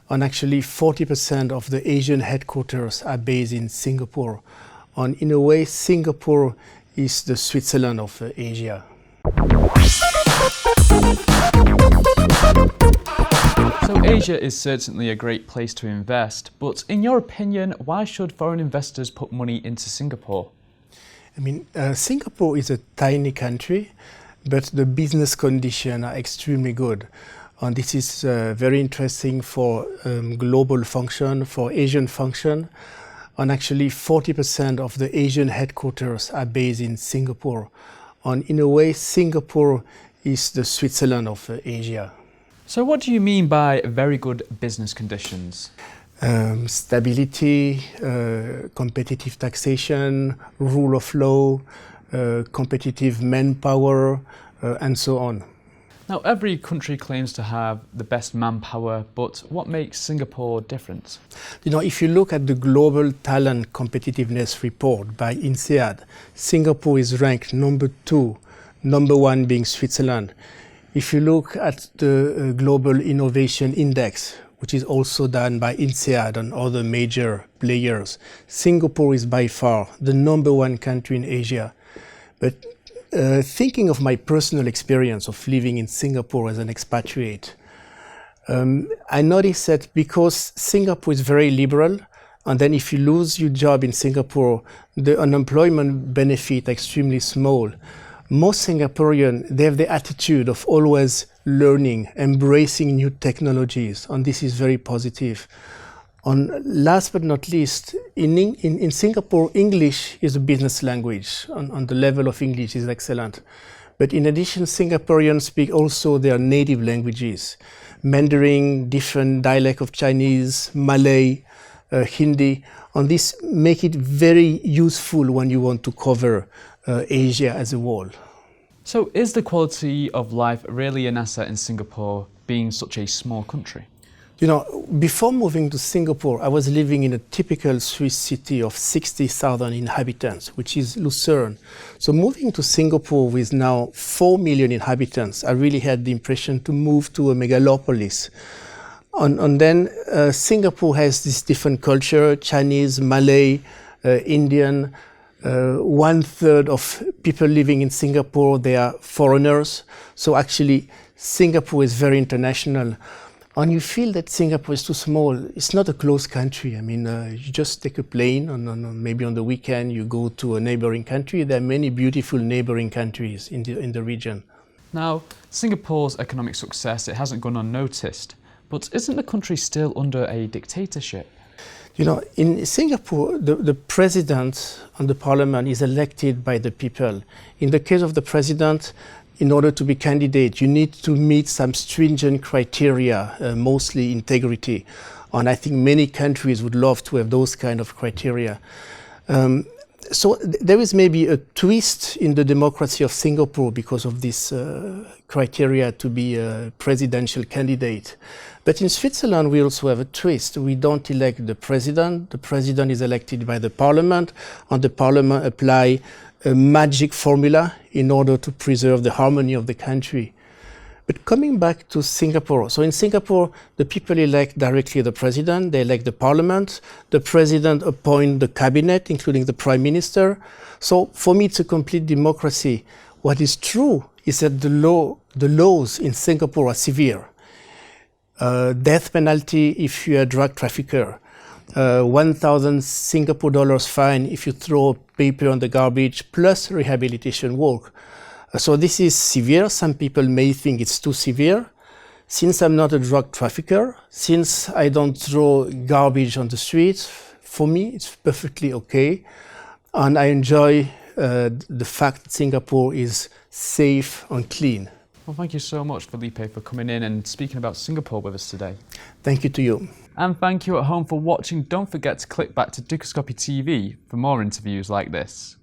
and actually 40% of the Asian headquarters are based in Singapore. And in a way, Singapore is the Switzerland of Asia. So Asia is certainly a great place to invest, but in your opinion, why should foreign investors put money into Singapore? Singapore is a tiny country, but the business conditions are extremely good. And this is very interesting for global function, for Asian function. And actually 40% of the Asian headquarters are based in Singapore. And in a way, Singapore is the Switzerland of Asia. So what do you mean by very good business conditions? Stability, competitive taxation, rule of law, competitive manpower, and so on. Now, every country claims to have the best manpower, but what makes Singapore different? If you look at the Global Talent Competitiveness Report by INSEAD, Singapore is ranked number 2, number 1 being Switzerland. If you look at the Global Innovation Index, which is also done by INSEAD and other major players, Singapore is by far the number 1 country in Asia. But thinking of my personal experience of living in Singapore as an expatriate, I noticed that because Singapore is very liberal, and then if you lose your job in Singapore, the unemployment benefit extremely small. Most Singaporeans, they have the attitude of always learning, embracing new technologies, and this is very positive. And last but not least, in Singapore, English is a business language, and the level of English is excellent. But in addition, Singaporeans speak also their native languages, Mandarin, different dialect of Chinese, Malay, Hindi, and this make it very useful when you want to cover Asia as a whole. So is the quality of life really an asset in Singapore, being such a small country? Before moving to Singapore, I was living in a typical Swiss city of 60,000 inhabitants, which is Lucerne. So moving to Singapore with now 4 million inhabitants, I really had the impression to move to a megalopolis. And then Singapore has this different culture, Chinese, Malay, Indian. 1/3 of people living in Singapore, they are foreigners. So actually, Singapore is very international. And you feel that Singapore is too small. It's not a closed country. You just take a plane, and maybe on the weekend you go to a neighboring country. There are many beautiful neighboring countries in the region. Now, Singapore's economic success, it hasn't gone unnoticed. But isn't the country still under a dictatorship? In Singapore, the president and the parliament is elected by the people. In the case of the president, in order to be candidate, you need to meet some stringent criteria, mostly integrity. And I think many countries would love to have those kind of criteria. So there is maybe a twist in the democracy of Singapore because of this criteria to be a presidential candidate. But in Switzerland, we also have a twist. We don't elect the president. The president is elected by the parliament, and the parliament apply a magic formula in order to preserve the harmony of the country. But coming back to Singapore, so in Singapore, the people elect directly the president, they elect the parliament, the president appoints the cabinet, including the prime minister. So for me, it's a complete democracy. What is true is that the laws in Singapore are severe. Death penalty if you're a drug trafficker, 1,000 Singapore dollars fine if you throw paper on the garbage, plus rehabilitation work. So this is severe. Some people may think it's too severe. Since I'm not a drug trafficker, since I don't throw garbage on the streets, for me it's perfectly okay. And I enjoy the fact that Singapore is safe and clean. Well, thank you so much, Philippe, for coming in and speaking about Singapore with us today. Thank you to you. And thank you at home for watching. Don't forget to click back to Dukascopy TV for more interviews like this.